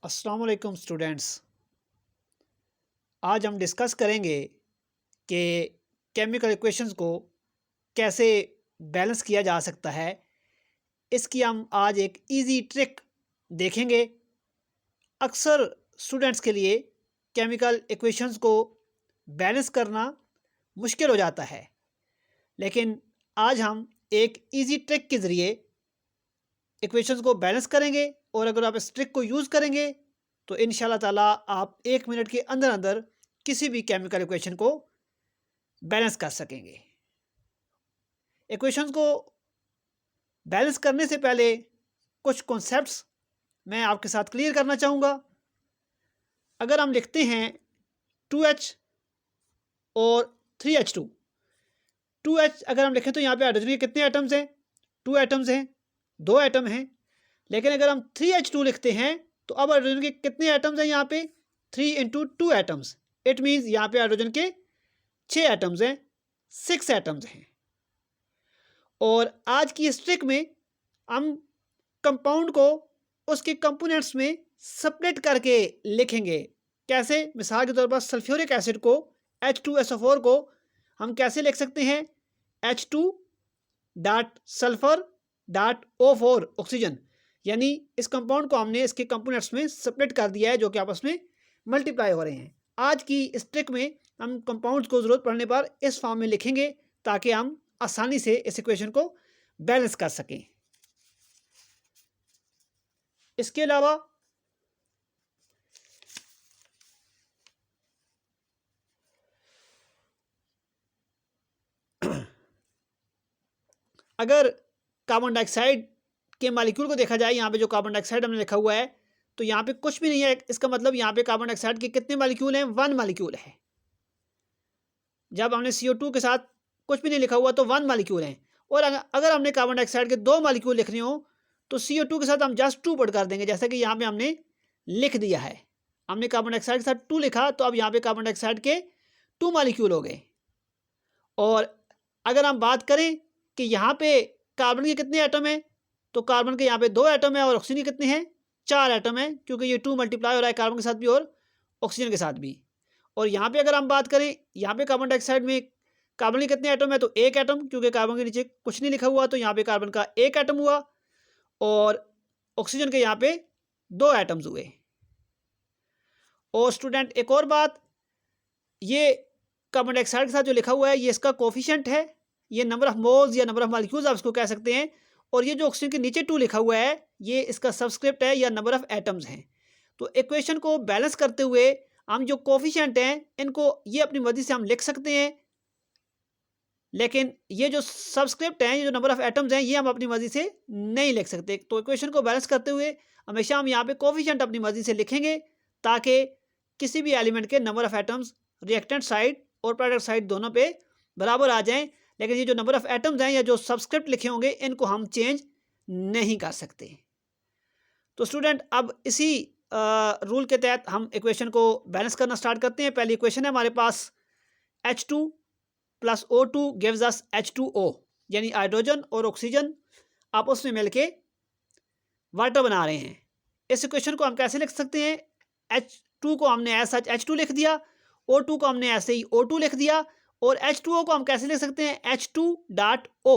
अस्सलाम वालेकुम स्टूडेंट्स। आज हम डिस्कस करेंगे कि केमिकल इक्वेशंस को कैसे बैलेंस किया जा सकता है। इसकी हम आज एक इजी ट्रिक देखेंगे। अक्सर स्टूडेंट्स के लिए केमिकल इक्वेशंस को बैलेंस करना मुश्किल हो जाता है, लेकिन आज हम एक इजी ट्रिक के ज़रिए इक्वेशंस को बैलेंस करेंगे और अगर आप इस ट्रिक को यूज़ करेंगे तो इंशाल्लाह ताला आप 1 मिनट के अंदर अंदर किसी भी केमिकल इक्वेशन को बैलेंस कर सकेंगे। इक्वेशंस को बैलेंस करने से पहले कुछ कॉन्सेप्ट्स मैं आपके साथ क्लियर करना चाहूँगा। अगर हम लिखते हैं 2H और 3H2, 2H अगर हम लिखें तो यहाँ पे हाइड्रोजन के कितने एटम्स हैं? 2 एटम्स हैं, 2 एटम हैं। लेकिन अगर हम 3H2 लिखते हैं तो अब हाइड्रोजन के कितने एटम्स हैं? यहाँ पे 3 इंटू 2 एटम्स। इट मीन्स यहाँ पे हाइड्रोजन के 6 एटम्स हैं, 6 एटम्स हैं। और आज की इस ट्रिक में हम कंपाउंड को उसके कंपोनेंट्स में सेपरेट करके लिखेंगे। कैसे? मिसाल के तौर पर सल्फ्यूरिक एसिड को H2SO4 को हम कैसे लिख सकते हैं? H2 dot sulphur dot O4 oxygen. यानी इस कंपाउंड को हमने इसके कंपोनेंट्स में सेपरेट कर दिया है जो कि आपस में मल्टीप्लाई हो रहे हैं। आज की इस ट्रिक में हम कंपाउंड्स को ज़रूरत पड़ने पर इस फॉर्म में लिखेंगे ताकि हम आसानी से इस इक्वेशन को बैलेंस कर सकें। इसके अलावा अगर कार्बन डाइऑक्साइड के मालिक्यूल को देखा जाए, यहाँ पे जो कार्बन डाइऑक्साइड हमने लिखा हुआ है तो यहाँ पे कुछ भी नहीं है। इसका मतलब यहाँ पे कार्बन डाइऑक्साइड के कितने मालिक्यूल हैं? 1 मालिक्यूल है। जब हमने CO2 के साथ कुछ भी नहीं लिखा हुआ तो 1 मालिक्यूल है। और अगर हमने कार्बन डाइऑक्साइड के 2 मालिक्यूल लिखने हो तो CO2 के साथ हम जस्ट 2 पुट कर देंगे, जैसा कि यहाँ पे हमने लिख दिया है। हमने कार्बन डाइऑक्साइड के साथ 2 लिखा तो अब यहाँ पे कार्बन डाइऑक्साइड के 2 मालिक्यूल हो गए। और अगर हम बात करें कि यहाँ पे कार्बन के कितने एटम हैं तो कार्बन के यहाँ पे 2 एटम है और ऑक्सीजन के कितने हैं? 4 एटम है, क्योंकि ये 2 मल्टीप्लाई हो रहा है कार्बन के साथ भी और ऑक्सीजन के साथ भी। और यहाँ पे अगर हम बात करें, यहाँ पे कार्बन डाइऑक्साइड में कार्बन के कितने एटम है तो 1 एटम, क्योंकि कार्बन के नीचे कुछ नहीं लिखा हुआ तो यहाँ पे कार्बन का 1 एटम हुआ और ऑक्सीजन के यहाँ पे 2 एटम्स हुए। और स्टूडेंट एक और बात, ये कार्बन डाइऑक्साइड के साथ जो लिखा हुआ है ये इसका कोफिशिएंट है, ये नंबर ऑफ मोल्स या नंबर ऑफ मॉलिक्यूल्स आप इसको कह सकते हैं। और ये जो ऑक्सीजन के नीचे 2 लिखा हुआ है ये इसका सबस्क्रिप्ट है या नंबर ऑफ एटम्स हैं। तो इक्वेशन को बैलेंस करते हुए हम जो कोफिशिएंट हैं इनको ये अपनी मर्जी से हम लिख सकते हैं, लेकिन ये जो सबस्क्रिप्ट हैं, ये जो नंबर ऑफ एटम्स हैं, ये हम अपनी मर्जी से नहीं लिख सकते। तो इक्वेशन को बैलेंस करते हुए हमेशा हम यहाँ पे कोफिशिएंट अपनी मर्जी से लिखेंगे ताकि किसी भी एलिमेंट के number of atoms reactant side और प्रोडक्ट साइड दोनों पे बराबर आ जाएं। लेकिन ये जो नंबर ऑफ एटम्स हैं या जो सबस्क्रिप्ट लिखे होंगे इनको हम चेंज नहीं कर सकते। तो स्टूडेंट अब इसी रूल के तहत हम इक्वेशन को बैलेंस करना स्टार्ट करते हैं। पहली इक्वेशन है हमारे पास H2 plus O2 gives us H2O, यानी हाइड्रोजन और ऑक्सीजन आपस में मिलके वाटर बना रहे हैं। इस इक्वेशन को हम कैसे लिख सकते हैं? H2 को हमने एज सच H2 लिख दिया, O2 को हमने ऐसे ही O2 लिख दिया और H2O को हम कैसे लिख सकते हैं? H2 dot O।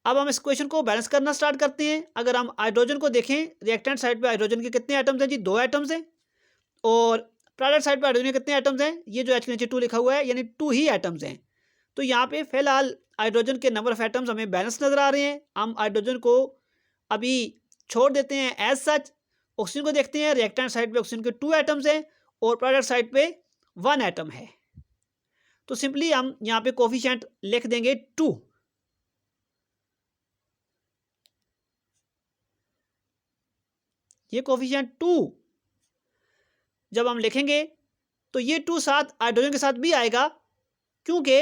अब हम इस क्वेश्चन को बैलेंस करना स्टार्ट करते हैं। अगर हम हाइड्रोजन को देखें, रिएक्टेंट साइड पे हाइड्रोजन के कितने एटम्स हैं जी? 2 एटम्स हैं। और प्रोडक्ट साइड पे हाइड्रोजन के कितने एटम्स हैं? ये जो H के नीचे 2 लिखा हुआ है यानी 2 ही एटम्स हैं। तो यहाँ पे फिलहाल हाइड्रोजन के नंबर ऑफ एटम्स हमें बैलेंस नजर आ रहे हैं। हम हाइड्रोजन को अभी छोड़ देते हैं एज सच। ऑक्सीजन को देखते हैं, रिएक्टेंट साइड पे ऑक्सीजन के 2 एटम्स हैं और प्रोडक्ट साइड पे 1 एटम है। तो सिंपली हम यहाँ पे कोफिशिएंट लिख देंगे 2। ये कोफिशिएंट 2 जब हम लिखेंगे तो ये 2 साथ हाइड्रोजन के साथ भी आएगा, क्योंकि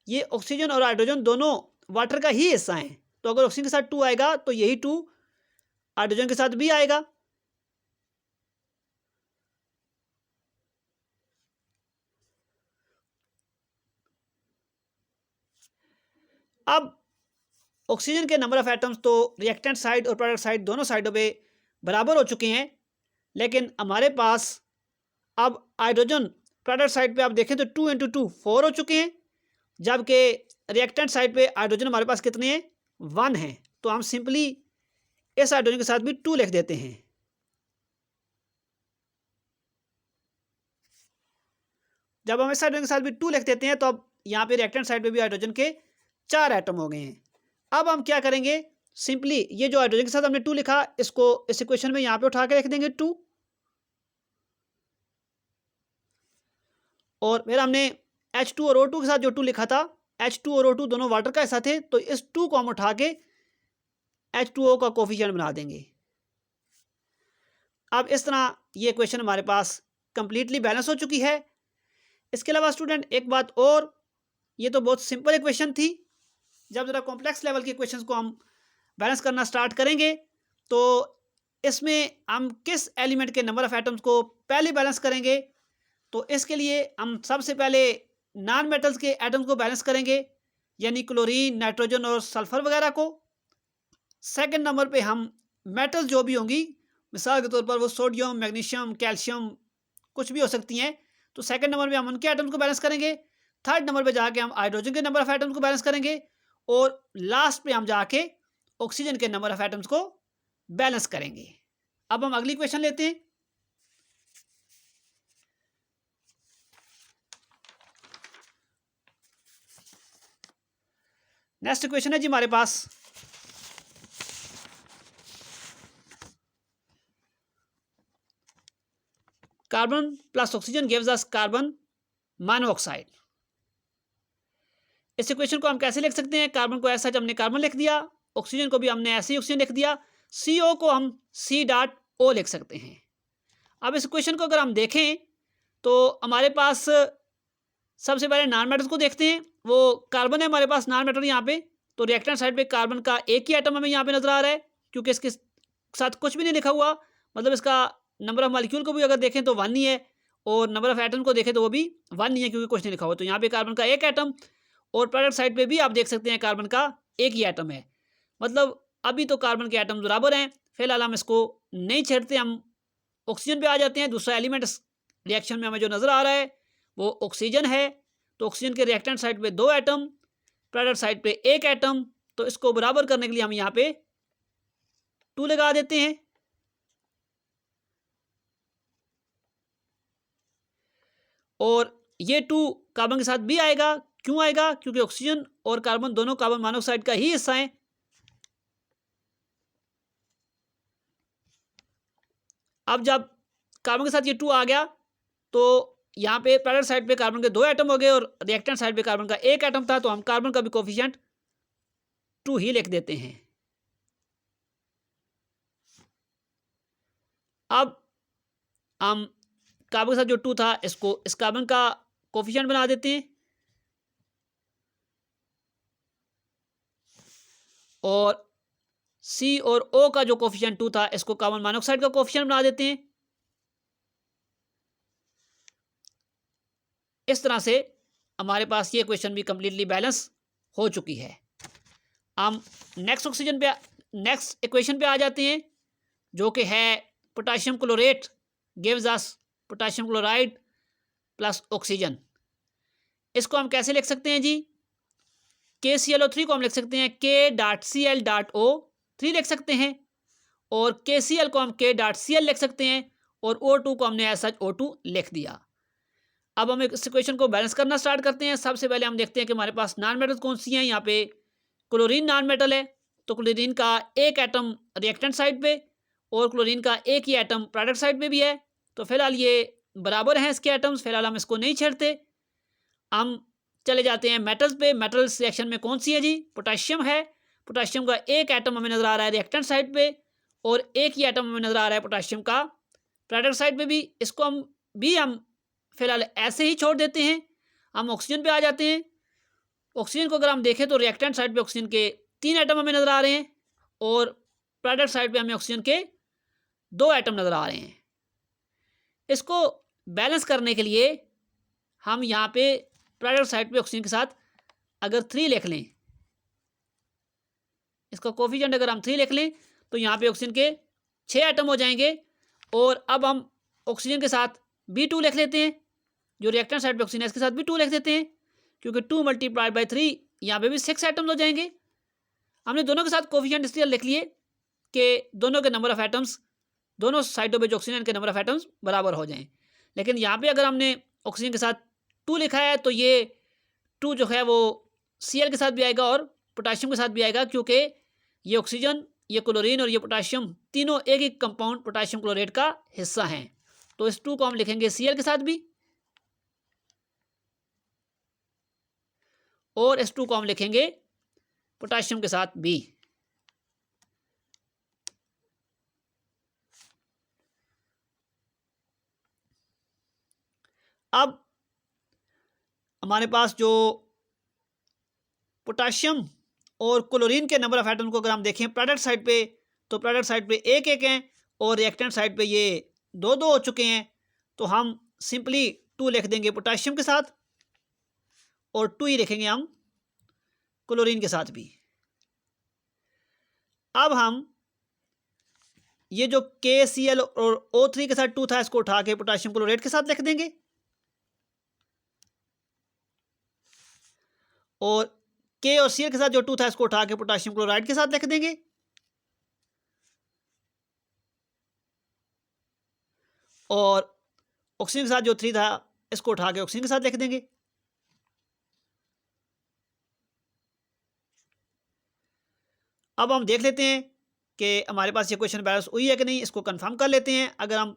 ये ऑक्सीजन और हाइड्रोजन दोनों वाटर का ही हिस्सा हैं। तो अगर ऑक्सीजन के साथ 2 आएगा तो यही 2 हाइड्रोजन के साथ भी आएगा। अब ऑक्सीजन के नंबर ऑफ एटम्स तो रिएक्टेंट साइड और प्रोडक्ट साइड दोनों साइडों पे बराबर हो चुके हैं, लेकिन हमारे पास अब हाइड्रोजन प्रोडक्ट साइड पे आप देखें तो 2 × 2 4 हो चुके हैं, जबकि रिएक्टेंट साइड पे हाइड्रोजन हमारे पास कितने हैं 1 हैं। तो हम सिंपली इस हाइड्रोजन के साथ भी 2 लिख देते हैं। जब हम इस हाइड्रोजन के साथ भी 2 लिख देते हैं तो अब यहाँ पे रिएक्टेंट साइड पे भी हाइड्रोजन के 4 एटम हो गए हैं। अब हम क्या करेंगे, सिंपली ये जो हाइड्रोजन के साथ हमने 2 लिखा, इसको इस इक्वेशन में यहाँ पे उठा के लिख देंगे 2, और फिर हमने H2 और O2 के साथ जो 2 लिखा था, H2 और O2 दोनों वाटर का हिस्सा थे, तो इस 2 को हम उठा के H2O का कोफिशिएंट बना देंगे। अब इस तरह ये इक्वेशन हमारे पास कंप्लीटली बैलेंस हो चुकी है। इसके अलावा स्टूडेंट एक बात और, ये तो बहुत सिंपल इक्वेशन थी। जब ज़रा कॉम्प्लेक्स लेवल की इक्वेशंस को हम बैलेंस करना स्टार्ट करेंगे तो इसमें हम किस एलिमेंट के नंबर ऑफ एटम्स को पहले बैलेंस करेंगे, तो इसके लिए हम सबसे पहले नॉन मेटल्स के एटम्स को बैलेंस करेंगे, यानी क्लोरीन, नाइट्रोजन और सल्फर वगैरह को। सेकंड नंबर पे हम मेटल्स जो भी होंगी, मिसाल के तौर पर वो सोडियम, मैग्नीशियम, कैल्शियम कुछ भी हो सकती हैं, तो सेकंड नंबर पे हम उनके एटम्स को बैलेंस करेंगे। थर्ड नंबर पे जाके हम हाइड्रोजन के नंबर ऑफ एटम्स को बैलेंस करेंगे, और लास्ट पे हम जाके ऑक्सीजन के नंबर ऑफ एटम्स को बैलेंस करेंगे। अब हम अगली क्वेश्चन लेते हैं। नेक्स्ट क्वेश्चन है जी हमारे पास, carbon plus oxygen gives us carbon monoxide. इस इक्वेशन को हम कैसे लिख सकते हैं, कार्बन को ऐसा हमने कार्बन लिख दिया, ऑक्सीजन को भी हमने ऐसे ही ऑक्सीजन लिख दिया, CO को हम C.O लिख सकते हैं। अब इस इक्वेशन को अगर हम देखें तो हमारे पास सबसे पहले नॉन मेटल्स को देखते हैं। वो कार्बन है हमारे पास नॉन मेटल यहाँ पे, तो रिएक्टेंट साइड पे कार्बन का एक ही एटम हमें यहाँ पे नजर आ रहा है, क्योंकि इसके साथ कुछ भी नहीं लिखा हुआ, मतलब इसका नंबर ऑफ मॉलिक्यूल को भी अगर देखें तो 1 ही है, और नंबर ऑफ एटम को देखें तो वो भी 1 ही है, क्योंकि कुछ नहीं लिखा हुआ। तो यहाँ पे कार्बन का एक एटम, और प्रोडक्ट साइड पे भी आप देख सकते हैं कार्बन का एक ही एटम है, मतलब अभी तो कार्बन के एटम बराबर हैं। फिलहाल हम इसको नहीं छेड़ते, हम ऑक्सीजन पे आ जाते हैं। दूसरा एलिमेंट रिएक्शन में हमें जो नजर आ रहा है वो ऑक्सीजन है, तो ऑक्सीजन के रिएक्टेंट साइड पे 2 एटम, प्रोडक्ट साइड पे 1 एटम, तो इसको बराबर करने के लिए हम यहाँ पे 2 लगा देते हैं। और ये 2 कार्बन के साथ भी आएगा, क्यों आएगा, क्योंकि ऑक्सीजन और कार्बन दोनों कार्बन मोनोऑक्साइड का ही हिस्सा है। अब जब कार्बन के साथ ये 2 आ गया तो यहाँ पे प्रोडक्ट साइड पे कार्बन के 2 एटम हो गए, और रिएक्टेंट साइड पे कार्बन का 1 एटम था, तो हम कार्बन का भी कोफिशिएंट 2 ही लिख देते हैं। अब हम कार्बन के साथ जो 2 था इसको इस कार्बन का कोफिशिएंट बना देते हैं, और C और O का जो कोफिशिएंट 2 था इसको कार्बन मोनोऑक्साइड का कोफिशिएंट बना देते हैं। इस तरह से हमारे पास ये क्वेश्चन भी कंप्लीटली बैलेंस हो चुकी है। हम नेक्स्ट इक्वेशन पे आ जाते हैं, जो कि है potassium chlorate gives us potassium chloride plus oxygen. इसको हम कैसे लिख सकते हैं जी, KClO3 को हम लिख सकते हैं K.Cl.O3 लिख सकते हैं, और KCl को हम K.Cl लिख सकते हैं, और O2 को हमने ऐसा O2 लिख दिया। अब हम इस इक्वेशन को बैलेंस करना स्टार्ट करते हैं। सबसे पहले हम देखते हैं कि हमारे पास नॉन मेटल कौन सी हैं। यहाँ पे क्लोरीन नॉन मेटल है, तो क्लोरीन का एक एटम रिएक्टेंट साइड पे, और क्लोरीन का एक ही एटम प्रोडक्ट साइड पे भी है, तो फिलहाल ये बराबर हैं इसके एटम्स, फिलहाल हम इसको नहीं छेड़ते। हम चले जाते हैं मेटल्स पे। मेटल्स रिएक्शन में कौन सी है जी, पोटाशियम है। पोटाशियम का एक एटम हमें नजर आ रहा है रिएक्टेंट साइड पे, और एक ही एटम हमें नजर आ रहा है पोटाशियम का प्रोडक्ट साइड पे भी। इसको हम फिलहाल ऐसे ही छोड़ देते हैं। हम ऑक्सीजन पे आ जाते हैं। ऑक्सीजन को अगर हम देखें तो रिएक्टेंट साइड पे ऑक्सीजन के 3 एटम हमें नजर आ रहे हैं, और प्रोडक्ट साइड पे हमें ऑक्सीजन के 2 एटम नजर आ रहे हैं। इसको बैलेंस करने के लिए हम यहाँ पे प्रोडक्ट साइड पे ऑक्सीजन के साथ अगर 3 लिख लें, इसका कोफिशिएंट अगर हम 3 लिख लें, तो यहाँ पे ऑक्सीजन के 6 एटम हो जाएंगे। और अब हम ऑक्सीजन के साथ B2 लिख लेते हैं, जो रिएक्टेंट साइड पे ऑक्सीजन है इसके साथ B2 लिख देते हैं, क्योंकि 2 मल्टीप्लाइड बाई 3 यहाँ पे भी 6 एटम्स हो जाएंगे। हमने दोनों के साथ कोफिशिएंट इसलिए लिख लिए कि दोनों के नंबर ऑफ एटम्स, दोनों साइडों पे जो ऑक्सीजन के नंबर ऑफ एटम्स बराबर हो जाएं। लेकिन यहाँ पे अगर हमने ऑक्सीजन के साथ 2 लिखा है तो ये 2 जो है वो Cl के साथ भी आएगा और पोटाशियम के साथ भी आएगा, क्योंकि ये ऑक्सीजन, ये क्लोरीन और ये पोटाशियम तीनों एक एक कंपाउंड पोटाशियम क्लोरेट का हिस्सा हैं। तो इस 2 को हम लिखेंगे Cl के साथ भी, और इस 2 को हम लिखेंगे पोटाशियम के साथ भी। अब हमारे पास जो पोटाशियम और क्लोरीन के नंबर ऑफ एटम को अगर हम देखें प्रोडक्ट साइड पे, तो प्रोडक्ट साइड पे एक एक हैं और रिएक्टेंट साइड पे ये 2 हो चुके हैं। तो हम सिंपली 2 लिख देंगे पोटाशियम के साथ और 2 ही लिखेंगे हम क्लोरीन के साथ भी। अब हम ये जो KCl और O3 के साथ 2 था इसको उठा के पोटाशियम क्लोरेट के साथ लिख देंगे, और K और Cl के साथ जो 2 था इसको उठा के पोटाशियम क्लोराइड के साथ लिख देंगे, और ऑक्सीजन के साथ जो 3 था इसको उठा के ऑक्सीजन के साथ लिख देंगे। अब हम देख लेते हैं कि हमारे पास ये क्वेश्चन बैलेंस हुई है कि नहीं, इसको कंफर्म कर लेते हैं। अगर हम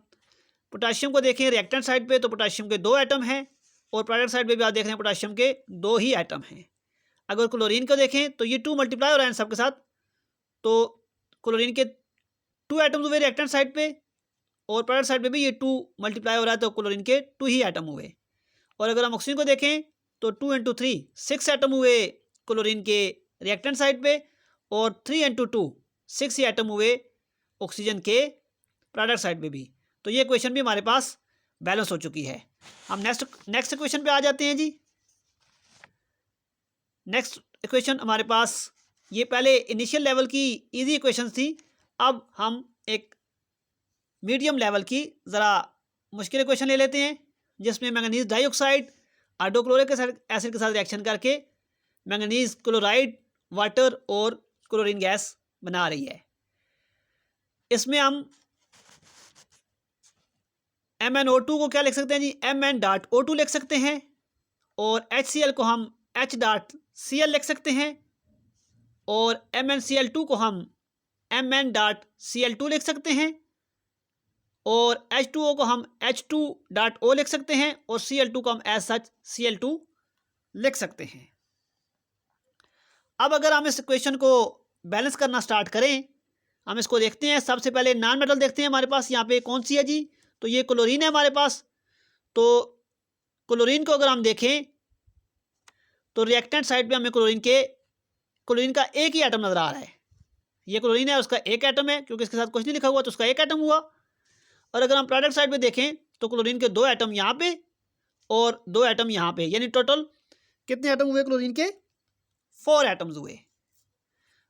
पोटाशियम को देखें रिएक्टेंट साइड पे तो पोटाशियम के 2 एटम हैं, और प्रोडक्ट साइड पे भी आप देख रहे हैं पोटाशियम के 2 ही एटम हैं। अगर क्लोरीन को देखें तो ये 2 मल्टीप्लाई हो रहा है सबके साथ, तो क्लोरीन के 2 एटम्स हुए रिएक्टेंट साइड पे, और प्रोडक्ट साइड पे भी ये 2 मल्टीप्लाई हो रहा है, तो क्लोरीन के 2 ही एटम हुए। और अगर हम ऑक्सीजन को देखें तो 2 × 3 6 एटम हुए क्लोरीन के रिएक्टेंट साइड पे, और 3 × 2 6 ही एटम हुए ऑक्सीजन के प्रोडक्ट साइड पे भी। तो ये क्वेश्चन भी हमारे पास बैलेंस हो चुकी है। हम नेक्स्ट क्वेश्चन पे आ जाते हैं जी। नेक्स्ट इक्वेशन हमारे पास, ये पहले इनिशियल लेवल की इजी इक्वेशन थी, अब हम एक मीडियम लेवल की ज़रा मुश्किल इक्वेशन ले लेते हैं, जिसमें मैंगनीज डाइऑक्साइड हाइड्रोक्लोरिक एसिड के साथ रिएक्शन करके मैंगनीज क्लोराइड, वाटर और क्लोरीन गैस बना रही है। इसमें हम MnO2 को क्या लिख सकते हैं जी, Mn.O2 लिख सकते हैं, और HCl को हम H.Cl लिख सकते हैं, और MnCl2 को हम Mn.Cl2 लिख सकते हैं, और H2O को हम H2.O लिख सकते हैं, और Cl2 को हम एज सच Cl2 लिख सकते हैं। अब अगर हम इस इक्वेशन को बैलेंस करना स्टार्ट करें, हम इसको देखते हैं। सबसे पहले नॉन मेटल देखते हैं हमारे पास यहाँ पे कौन सी है जी, तो ये क्लोरीन है हमारे पास। तो क्लोरीन को अगर हम देखें तो रिएक्टेंट साइड पे हमें क्लोरीन का एक ही एटम नजर आ रहा है। ये क्लोरीन है, उसका एक एटम है, क्योंकि इसके साथ कुछ नहीं लिखा हुआ तो उसका एक एटम हुआ। और अगर हम प्रोडक्ट साइड पे देखें तो क्लोरीन के 2 एटम यहाँ पे और 2 एटम यहाँ पे, यानी टोटल कितने एटम हुए क्लोरीन के, 4 एटम्स हुए।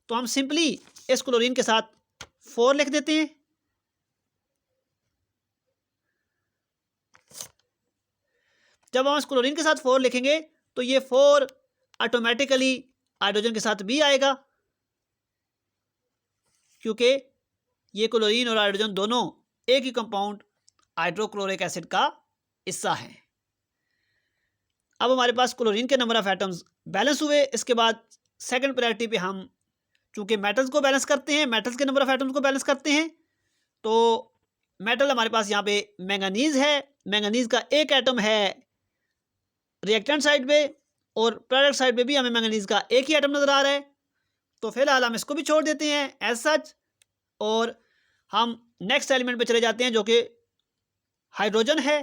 तो हम सिंपली इस क्लोरीन के साथ 4 लिख देते हैं। जब हम इस क्लोरीन के साथ 4 लिखेंगे तो ये 4 ऑटोमेटिकली हाइड्रोजन के साथ भी आएगा, क्योंकि ये क्लोरीन और हाइड्रोजन दोनों एक ही कंपाउंड हाइड्रोक्लोरिक एसिड का हिस्सा है। अब हमारे पास क्लोरीन के नंबर ऑफ एटम्स बैलेंस हुए। इसके बाद सेकंड प्रायोरिटी पे हम चूंकि मेटल्स को बैलेंस करते हैं, मेटल्स के नंबर ऑफ एटम्स को बैलेंस करते हैं, तो मेटल हमारे पास यहाँ पे मैंगनीज है। मैंगनीज का एक एटम है रिएक्टेंट साइड पे, और प्रोडक्ट साइड पे भी हमें मैंगनीज का एक ही एटम नजर आ रहा है। तो फिलहाल हम इसको भी छोड़ देते हैं एज सच, और हम नेक्स्ट एलिमेंट पे चले जाते हैं जो कि हाइड्रोजन है।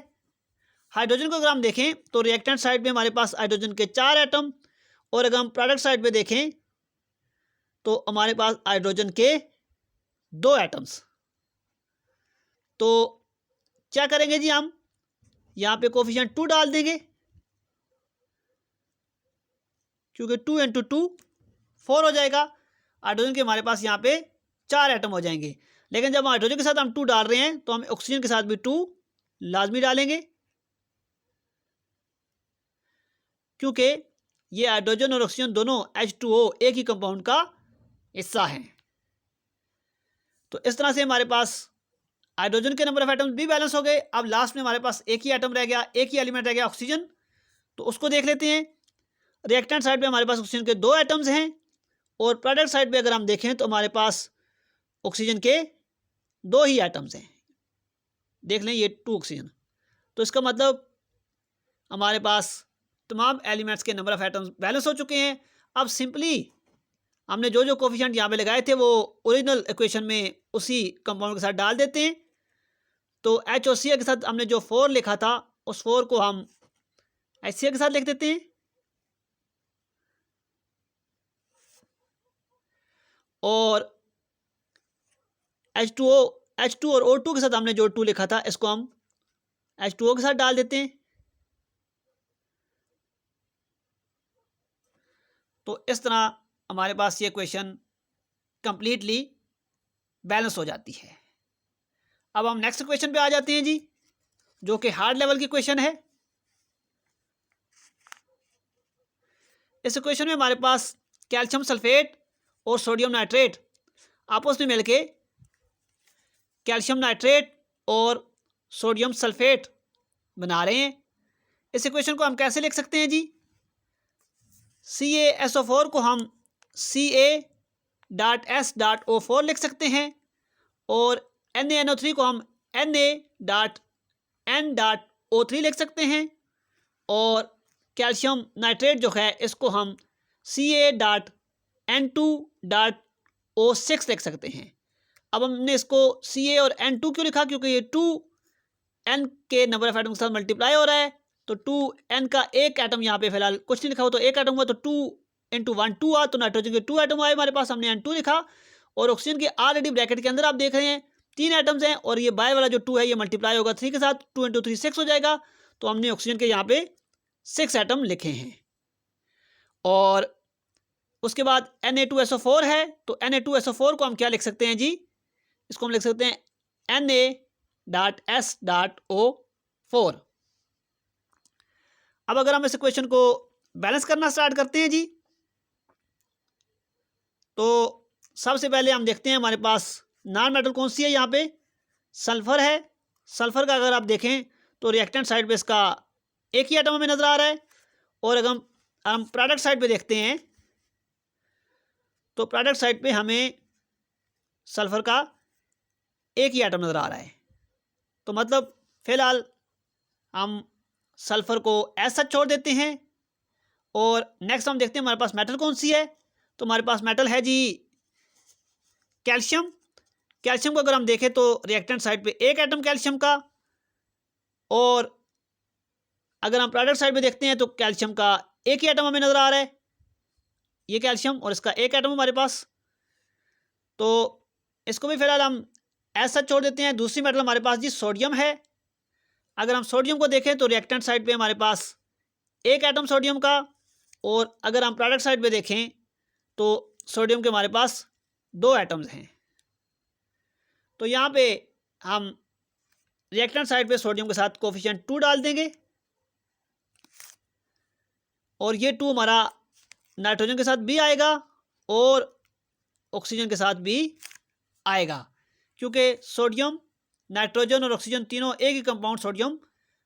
हाइड्रोजन को अगर हम देखें तो रिएक्टेंट साइड पे हमारे पास हाइड्रोजन के 4 एटम, और अगर हम प्रोडक्ट साइड पे देखें तो हमारे पास हाइड्रोजन के 2 एटम्स। तो क्या करेंगे जी, हम यहाँ पे कोफिशिएंट 2 डाल देंगे, क्योंकि 2 × 2 4 हो जाएगा। हाइड्रोजन के हमारे पास यहाँ पे 4 एटम हो जाएंगे। लेकिन जब हाइड्रोजन के साथ हम 2 डाल रहे हैं तो हम ऑक्सीजन के साथ भी 2 लाजमी डालेंगे, क्योंकि ये हाइड्रोजन और ऑक्सीजन दोनों H2O एक ही कंपाउंड का हिस्सा हैं। तो इस तरह से हमारे पास हाइड्रोजन के नंबर ऑफ एटम्स भी बैलेंस हो गए। अब लास्ट में हमारे पास एक ही एटम रह गया, एक ही एलिमेंट रह गया, ऑक्सीजन। तो उसको देख लेते हैं। रिएक्टेंट साइड पे हमारे पास ऑक्सीजन के 2 एटम्स हैं और प्रोडक्ट साइड पे अगर हम देखें तो हमारे पास ऑक्सीजन के 2 ही एटम्स हैं। देख लें, ये 2 ऑक्सीजन। तो इसका मतलब हमारे पास तमाम एलिमेंट्स के नंबर ऑफ एटम्स बैलेंस हो चुके हैं। अब सिंपली हमने जो जो कोफिशिएंट यहाँ पे लगाए थे वो ओरिजिनल इक्वेशन में उसी कंपाउंड के साथ डाल देते हैं। तो HOCl के साथ हमने जो 4 लिखा था उस 4 को हम HCl के साथ लिख देते हैं, और H2 और O2 के साथ हमने जो 2 लिखा था इसको हम H2O के साथ डाल देते हैं। तो इस तरह हमारे पास ये क्वेश्चन कंप्लीटली बैलेंस हो जाती है। अब हम नेक्स्ट क्वेश्चन पे आ जाते हैं जी, जो कि हार्ड लेवल की क्वेश्चन है। इस क्वेश्चन में हमारे पास कैल्शियम सल्फेट और सोडियम नाइट्रेट आपस में मिलके कैल्शियम नाइट्रेट और सोडियम सल्फेट बना रहे हैं। इस इक्वेशन को हम कैसे लिख सकते हैं जी? CaSO4 को हम Ca.S.O4 लिख सकते हैं और NaNO3 को हम Na.N.O3 लिख सकते हैं और कैल्शियम नाइट्रेट जो है इसको हम Ca.N2.O6 लिख सकते हैं। अब हमने इसको Ca और N2 क्यों लिखा? क्योंकि ये 2N के नंबर ऑफ एटम के साथ मल्टीप्लाई हो रहा है। तो 2N का एक एटम यहाँ पे फिलहाल कुछ नहीं लिखा हो, तो एक एटम हुआ तो 2 × 1 2 आ, तो नाइट्रोजन के 2 एटम आए हमारे पास, हमने N2 लिखा। और ऑक्सीजन के ऑलरेडी ब्रैकेट के अंदर आप देख रहे हैं 3 एटम्स हैं और ये बाय वाला जो 2 है ये मल्टीप्लाई होगा 3 के साथ, 2 × 3 6 हो जाएगा। तो हमने ऑक्सीजन के यहाँ पे 6 एटम लिखे हैं। और उसके बाद Na2SO4 है, तो Na2SO4 को हम क्या लिख सकते हैं जी? इसको हम लिख सकते हैं Na.S.O4। अब अगर हम इस क्वेश्चन को बैलेंस करना स्टार्ट करते हैं जी, तो सबसे पहले हम देखते हैं हमारे पास नॉन मेटल कौन सी है। यहाँ पे सल्फर है। सल्फर का अगर आप देखें तो रिएक्टेंट साइड पे इसका एक ही एटम हमें नजर आ रहा है। और अगर हम प्रोडक्ट साइड पे देखते हैं तो प्रोडक्ट साइड पे हमें सल्फर का एक ही एटम नजर आ रहा है। तो मतलब फिलहाल हम सल्फर को ऐसा छोड़ देते हैं। और नेक्स्ट हम देखते हैं हमारे पास मेटल कौन सी है। तो हमारे पास मेटल है जी कैल्शियम। कैल्शियम को अगर हम देखें तो रिएक्टेंट साइड पे एक एटम कैल्शियम का, और अगर हम प्रोडक्ट साइड पे देखते हैं तो कैल्शियम का एक ही एटम हमें नजर आ रहा है, ये कैल्शियम, और इसका एक एटम हमारे पास। तो इसको भी फिलहाल हम ऐसा छोड़ देते हैं। दूसरी मेटल हमारे पास जी सोडियम है। अगर हम सोडियम को देखें तो रिएक्टेंट साइड पे हमारे पास एक एटम सोडियम का, और अगर हम प्रोडक्ट साइड पे देखें तो सोडियम के हमारे पास 2 एटम्स हैं। तो यहाँ पे हम रिएक्टेंट साइड पे सोडियम के साथ कोफिशिएंट 2 डाल देंगे, और ये 2 हमारा नाइट्रोजन के साथ भी आएगा और ऑक्सीजन के साथ भी आएगा, क्योंकि सोडियम, नाइट्रोजन और ऑक्सीजन तीनों एक ही कंपाउंड सोडियम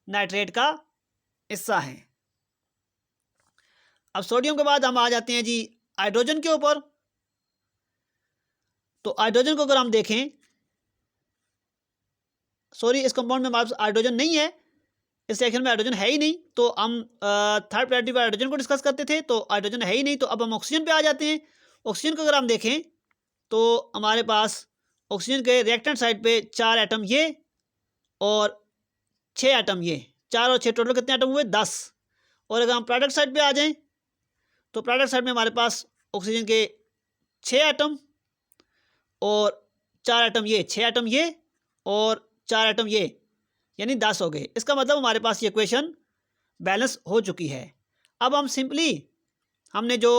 नाइट्रेट का हिस्सा है। अब सोडियम के बाद हम आ जाते हैं जी हाइड्रोजन के ऊपर। तो हाइड्रोजन को अगर हम देखें, सॉरी इस कंपाउंड में हमारे पास हाइड्रोजन नहीं है, इस सेक्शन में हाइड्रोजन है ही नहीं। तो हम थर्ड प्रायोरिटी पर हाइड्रोजन को डिस्कस करते थे, तो हाइड्रोजन है ही नहीं। तो अब हम ऑक्सीजन पे आ जाते हैं। ऑक्सीजन को अगर हम देखें तो हमारे पास ऑक्सीजन के रिएक्टेंट साइड पे 4 एटम ये और 6 एटम ये, 4 और 6 टोटल कितने एटम हुए? 10। और अगर हम प्रोडक्ट साइड पे आ जाएं तो प्रोडक्ट साइड में हमारे पास ऑक्सीजन के 6 एटम और 4 एटम ये, 6 एटम ये और 4 एटम ये, यानी 10 हो गए। इसका मतलब हमारे पास ये इक्वेशन बैलेंस हो चुकी है। अब हम सिंपली हमने जो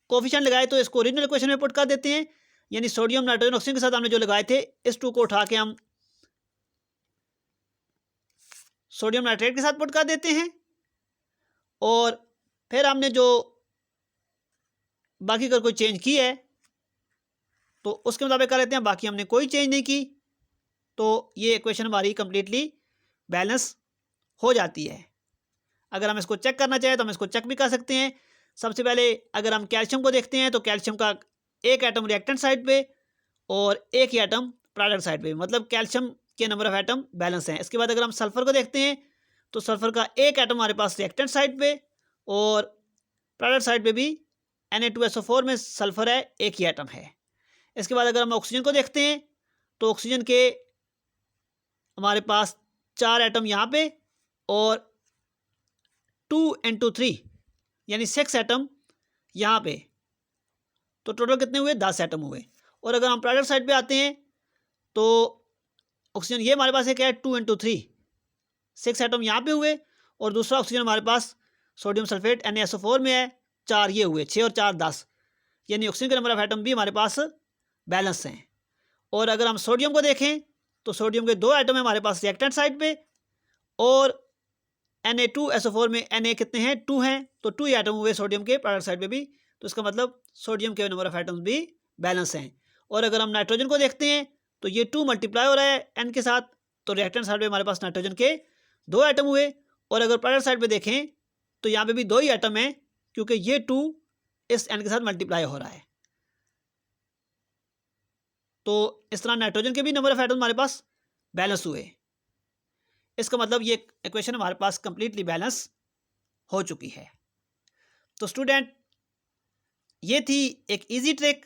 कोफिशिएंट लगाए तो इसको ओरिजिनल इक्वेशन में पुट कर देते हैं। यानी सोडियम नाइट्रोजन ऑक्सीजन के साथ हमने जो लगाए थे, इस 2 को उठा के हम सोडियम नाइट्रेट के साथ पुट कर देते हैं और फिर हमने जो बाकी अगर कोई चेंज की है तो उसके मुताबिक कर लेते हैं, बाकी हमने कोई चेंज नहीं की तो ये इक्वेशन हमारी कंप्लीटली बैलेंस हो जाती है। अगर हम इसको चेक करना चाहें तो हम इसको चेक भी कर सकते हैं। सबसे पहले अगर हम कैल्शियम को देखते हैं तो कैल्शियम का एक एटम रिएक्टेंट साइड पे और एक ही एटम प्रोडक्ट साइड पे, मतलब कैल्शियम के नंबर ऑफ एटम बैलेंस हैं। इसके बाद अगर हम सल्फर को देखते हैं तो सल्फर का एक एटम हमारे पास रिएक्टेंट साइड पे और प्रोडक्ट साइड पे भी Na2SO4 में सल्फर है, एक ही एटम है। इसके बाद अगर हम ऑक्सीजन को देखते हैं तो ऑक्सीजन के हमारे पास 4 एटम यहाँ पे और 2N2 3 यानी 6 एटम यहाँ पे, तो टोटल कितने हुए? 10 एटम हुए। और अगर हम प्रोडक्ट साइड पे आते हैं तो ऑक्सीजन ये हमारे पास एक है 2N2 3, 6 एटम यहाँ पे हुए और दूसरा ऑक्सीजन हमारे पास सोडियम सल्फेट NaSO4 में है, 4 ये हुए, 6 और 4 10, यानी ऑक्सीजन के नंबर ऑफ एटम भी हमारे पास बैलेंस हैं। और अगर हम सोडियम को देखें तो सोडियम के 2 एटम है हमारे पास रिएक्टेंट साइड पे और Na2SO4 में Na कितने हैं? 2 हैं, तो 2 एटम हुए सोडियम के प्रोडक्ट साइड पे भी, तो इसका मतलब सोडियम के नंबर ऑफ एटम्स भी बैलेंस हैं। और अगर हम नाइट्रोजन को देखते हैं तो ये 2 मल्टीप्लाई हो रहा है N के साथ, तो रिएक्टेंट साइड पे हमारे पास नाइट्रोजन के 2 एटम हुए। और अगर प्रोडक्ट साइड पे देखें तो यहाँ पे भी 2 ही एटम हैं क्योंकि ये 2 इस N के साथ मल्टीप्लाई हो रहा है। तो इस तरह नाइट्रोजन के भी नंबर ऑफ एटम हमारे पास बैलेंस हुए। इसका मतलब ये इक्वेशन हमारे पास कंप्लीटली बैलेंस हो चुकी है। तो स्टूडेंट, ये थी एक इजी ट्रिक।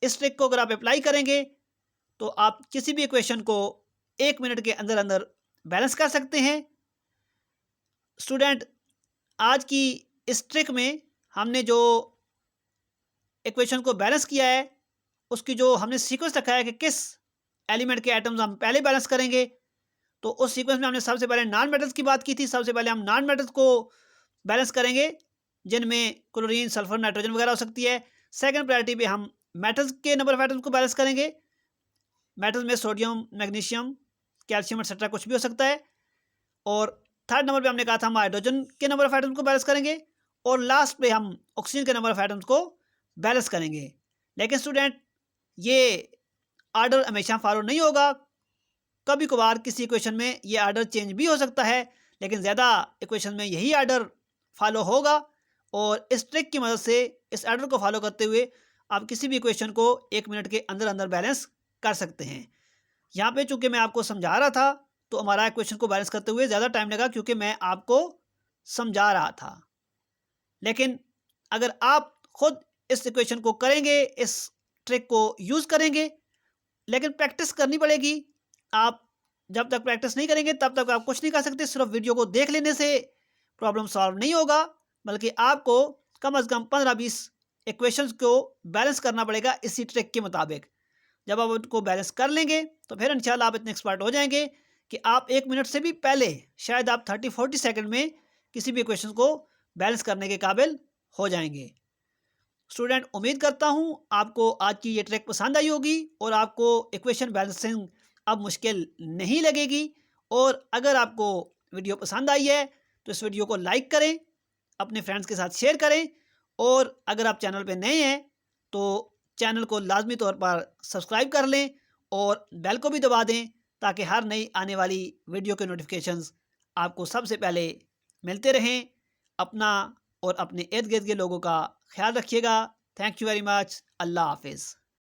इस ट्रिक को अगर आप अप्लाई करेंगे तो आप किसी भी इक्वेशन को 1 मिनट के अंदर अंदर बैलेंस कर सकते हैं। स्टूडेंट, आज की इस ट्रिक में हमने जो इक्वेशन को बैलेंस किया है उसकी जो हमने सीक्वेंस रखा है कि किस एलिमेंट के एटम्स हम पहले बैलेंस करेंगे, तो उस सीक्वेंस में हमने सबसे पहले नॉन मेटल्स की बात की थी। सबसे पहले हम नॉन मेटल्स को बैलेंस करेंगे जिनमें क्लोरीन, सल्फर, नाइट्रोजन वगैरह हो सकती है। सेकंड प्रायोरिटी पे हम मेटल्स के नंबर ऑफ एटम्स को बैलेंस करेंगे। मेटल्स में सोडियम, मैग्नीशियम, कैल्शियम एक्सेट्रा कुछ भी हो सकता है। और थर्ड नंबर पे हमने कहा था हम हाइड्रोजन के नंबर ऑफ एटम्स को बैलेंस करेंगे और लास्ट पे हम ऑक्सीजन के नंबर ऑफ एटम्स को बैलेंस करेंगे। लेकिन स्टूडेंट, ये आर्डर हमेशा फॉलो नहीं होगा। कभी कभार किसी इक्वेशन में ये आर्डर चेंज भी हो सकता है, लेकिन ज़्यादा इक्वेशन में यही आर्डर फॉलो होगा। और इस ट्रिक की मदद से, इस आर्डर को फॉलो करते हुए आप किसी भी इक्वेशन को 1 मिनट के अंदर अंदर बैलेंस कर सकते हैं। यहाँ पे चूंकि मैं आपको समझा रहा था तो हमारा इक्वेशन को बैलेंस करते हुए ज़्यादा टाइम लगा क्योंकि मैं आपको समझा रहा था। लेकिन अगर आप खुद इस इक्वेशन को करेंगे, इस ट्रिक को यूज़ करेंगे, लेकिन प्रैक्टिस करनी पड़ेगी। आप जब तक प्रैक्टिस नहीं करेंगे तब तक आप कुछ नहीं कर सकते। सिर्फ वीडियो को देख लेने से प्रॉब्लम सॉल्व नहीं होगा, बल्कि आपको कम से कम 15-20 इक्वेशंस को बैलेंस करना पड़ेगा इसी ट्रिक के मुताबिक। जब आप उनको बैलेंस कर लेंगे तो फिर इंशाल्लाह आप इतने एक्सपर्ट हो जाएंगे कि आप 1 मिनट से भी पहले शायद आप 30-40 सेकंड में किसी भी इक्वेशन को बैलेंस करने के काबिल हो जाएंगे। स्टूडेंट, उम्मीद करता हूँ आपको आज की ये ट्रिक पसंद आई होगी और आपको इक्वेशन बैलेंसिंग अब मुश्किल नहीं लगेगी। और अगर आपको वीडियो पसंद आई है तो इस वीडियो को लाइक करें, अपने फ्रेंड्स के साथ शेयर करें और अगर आप चैनल पे नए हैं तो चैनल को लाजमी तौर पर सब्सक्राइब कर लें और बेल को भी दबा दें ताकि हर नई आने वाली वीडियो के नोटिफिकेशंस आपको सबसे पहले मिलते रहें। अपना और अपने इर्द गिर्द के लोगों का ख्याल रखिएगा। Thank you very much. अल्लाह हाफिज़।